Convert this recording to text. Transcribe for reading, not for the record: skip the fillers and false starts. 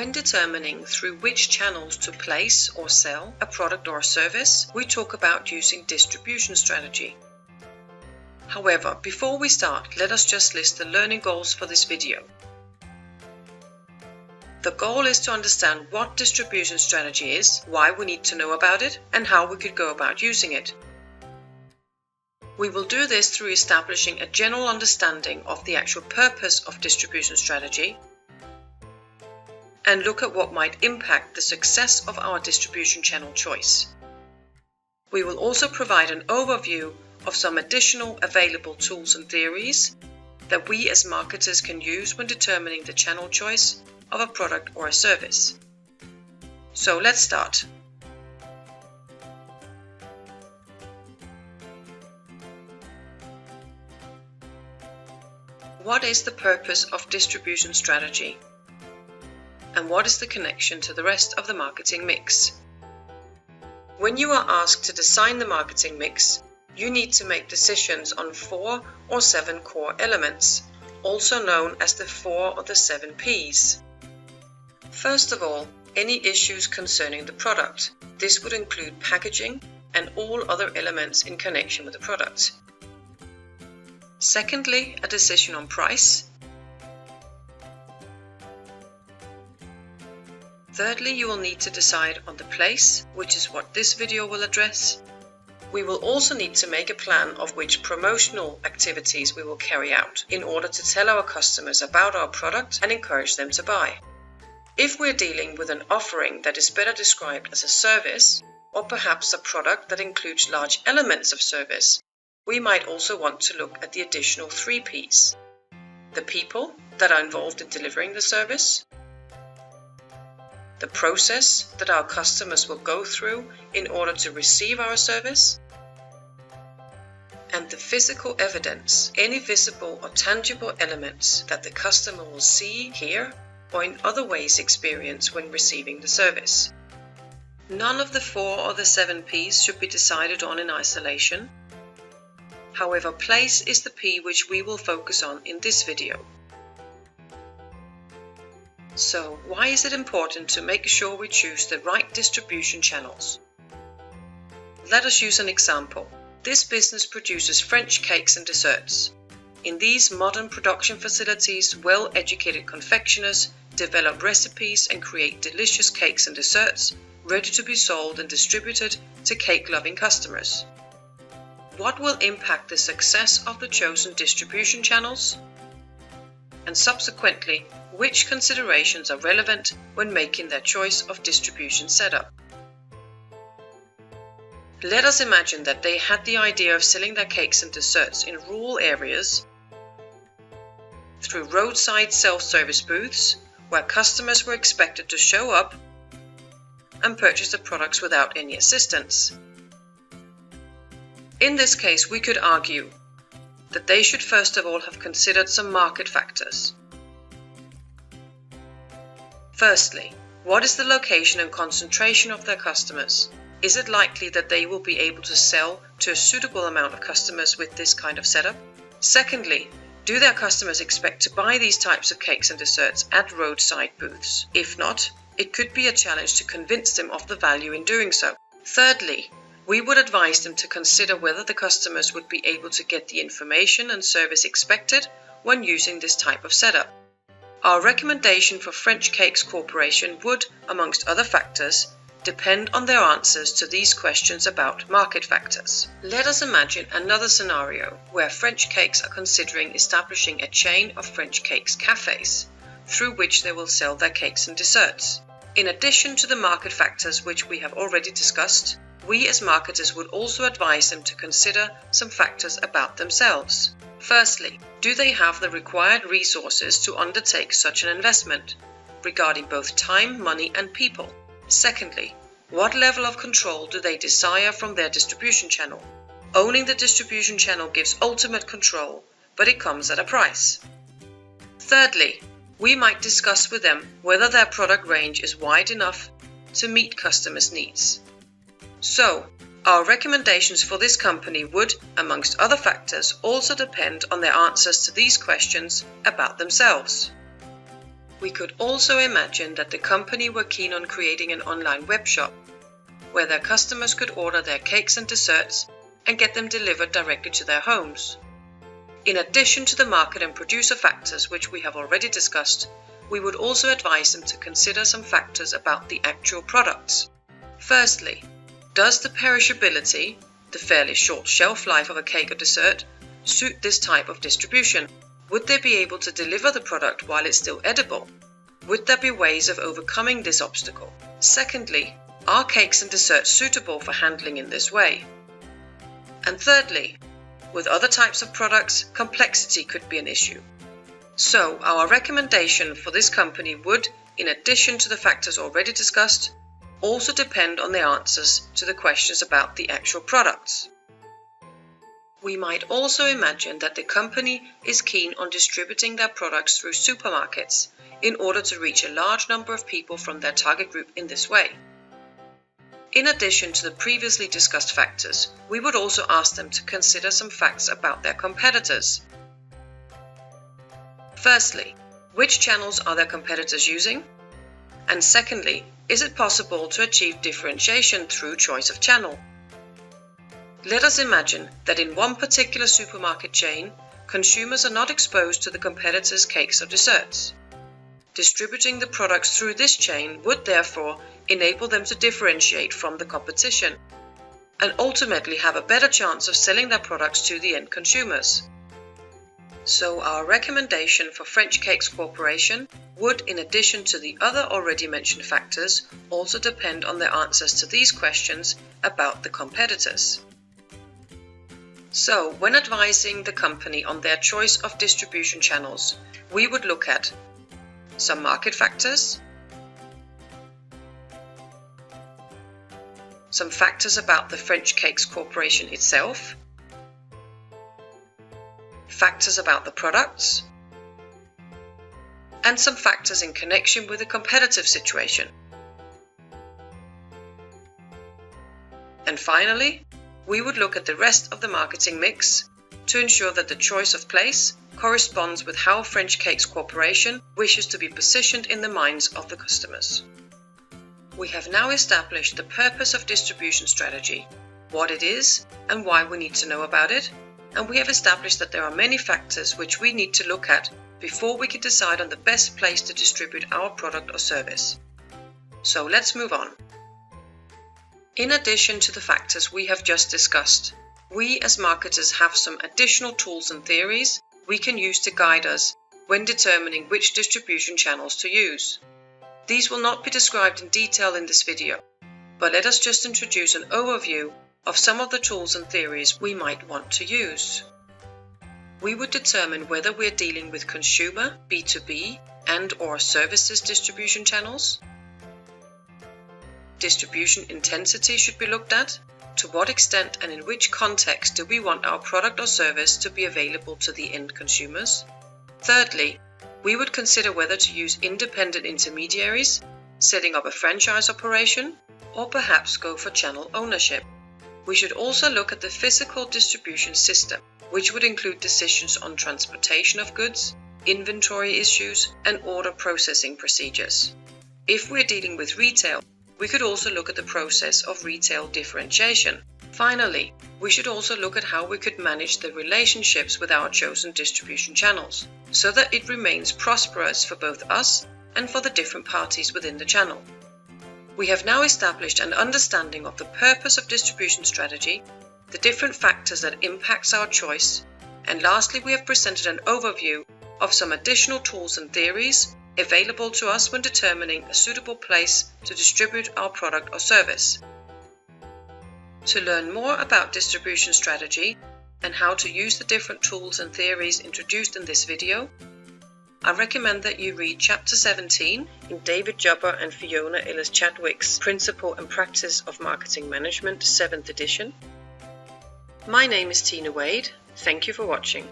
When determining through which channels to place or sell a product or a service, we talk about using distribution strategy. However, before we start, let us just list the learning goals for this video. The goal is to understand what distribution strategy is, why we need to know about it, and how we could go about using it. We will do this through establishing a general understanding of the actual purpose of distribution strategy and look at what might impact the success of our distribution channel choice. We will also provide an overview of some additional available tools and theories that we as marketers can use when determining the channel choice of a product or a service. So let's start. What is the purpose of distribution strategy? And what is the connection to the rest of the marketing mix? When you are asked to design the marketing mix, you need to make decisions on 4 or 7 core elements, also known as the 4 or the 7 Ps. First of all, any issues concerning the product. This would include packaging and all other elements in connection with the product. Secondly, a decision on price. Thirdly, you will need to decide on the place, which is what this video will address. We will also need to make a plan of which promotional activities we will carry out in order to tell our customers about our product and encourage them to buy. If we're dealing with an offering that is better described as a service, or perhaps a product that includes large elements of service, we might also want to look at the additional 3 Ps. The people that are involved in delivering the service, the process that our customers will go through in order to receive our service, and the physical evidence, any visible or tangible elements that the customer will see, hear, or in other ways experience when receiving the service. None of the 4 or the 7 Ps should be decided on in isolation. However, place is the P which we will focus on in this video. So, why is it important to make sure we choose the right distribution channels? Let us use an example. This business produces French cakes and desserts. In these modern production facilities, well-educated confectioners develop recipes and create delicious cakes and desserts ready to be sold and distributed to cake-loving customers. What will impact the success of the chosen distribution channels? And subsequently, which considerations are relevant when making their choice of distribution setup? Let us imagine that they had the idea of selling their cakes and desserts in rural areas through roadside self-service booths where customers were expected to show up and purchase the products without any assistance. In this case, we could argue that they should first of all have considered some market factors. Firstly, what is the location and concentration of their customers? Is it likely that they will be able to sell to a suitable amount of customers with this kind of setup? Secondly, do their customers expect to buy these types of cakes and desserts at roadside booths? If not, it could be a challenge to convince them of the value in doing so. Thirdly, we would advise them to consider whether the customers would be able to get the information and service expected when using this type of setup. Our recommendation for French Cakes Corporation would, amongst other factors, depend on their answers to these questions about market factors. Let us imagine another scenario where French Cakes are considering establishing a chain of French Cakes cafes, through which they will sell their cakes and desserts. In addition to the market factors which we have already discussed, we as marketers would also advise them to consider some factors about themselves. Firstly, do they have the required resources to undertake such an investment, regarding both time, money, and people? Secondly, what level of control do they desire from their distribution channel? Owning the distribution channel gives ultimate control, but it comes at a price. Thirdly, we might discuss with them whether their product range is wide enough to meet customers' needs. So, our recommendations for this company would, amongst other factors, also depend on their answers to these questions about themselves. We could also imagine that the company were keen on creating an online web shop where their customers could order their cakes and desserts and get them delivered directly to their homes. In addition to the market and producer factors which we have already discussed, we would also advise them to consider some factors about the actual products. Firstly, does the perishability, the fairly short shelf life of a cake or dessert, suit this type of distribution? Would they be able to deliver the product while it's still edible? Would there be ways of overcoming this obstacle? Secondly, are cakes and desserts suitable for handling in this way? And thirdly, with other types of products, complexity could be an issue. So our recommendation for this company would, in addition to the factors already discussed, also depend on the answers to the questions about the actual products. We might also imagine that the company is keen on distributing their products through supermarkets in order to reach a large number of people from their target group in this way. In addition to the previously discussed factors, we would also ask them to consider some facts about their competitors. Firstly, which channels are their competitors using? And secondly, is it possible to achieve differentiation through choice of channel? Let us imagine that in one particular supermarket chain, consumers are not exposed to the competitors' cakes or desserts. Distributing the products through this chain would therefore enable them to differentiate from the competition and ultimately have a better chance of selling their products to the end consumers. So our recommendation for French Cakes Corporation would, in addition to the other already mentioned factors, also depend on their answers to these questions about the competitors. So, when advising the company on their choice of distribution channels, we would look at some market factors, some factors about the French Cakes Corporation itself, factors about the products, and some factors in connection with the competitive situation. And finally, we would look at the rest of the marketing mix to ensure that the choice of place corresponds with how French Cakes Corporation wishes to be positioned in the minds of the customers. We have now established the purpose of distribution strategy, what it is and why we need to know about it, and we have established that there are many factors which we need to look at before we can decide on the best place to distribute our product or service. So let's move on. In addition to the factors we have just discussed, we as marketers have some additional tools and theories we can use to guide us when determining which distribution channels to use. These will not be described in detail in this video, but let us just introduce an overview of some of the tools and theories we might want to use. We would determine whether we're dealing with consumer, B2B, and/or services distribution channels. Distribution intensity should be looked at. To what extent and in which context do we want our product or service to be available to the end consumers? Thirdly, we would consider whether to use independent intermediaries, setting up a franchise operation, or perhaps go for channel ownership. We should also look at the physical distribution system, which would include decisions on transportation of goods, inventory issues, and order processing procedures. If we're dealing with retail, we could also look at the process of retail differentiation. Finally, we should also look at how we could manage the relationships with our chosen distribution channels, so that it remains prosperous for both us and for the different parties within the channel. We have now established an understanding of the purpose of distribution strategy, the different factors that impacts our choice, and lastly we have presented an overview of some additional tools and theories available to us when determining a suitable place to distribute our product or service. To learn more about distribution strategy and how to use the different tools and theories introduced in this video, I recommend that you read Chapter 17 in David Jubber and Fiona Ellis Chadwick's Principle and Practice of Marketing Management, 7th edition. My name is Tina Wade. Thank you for watching.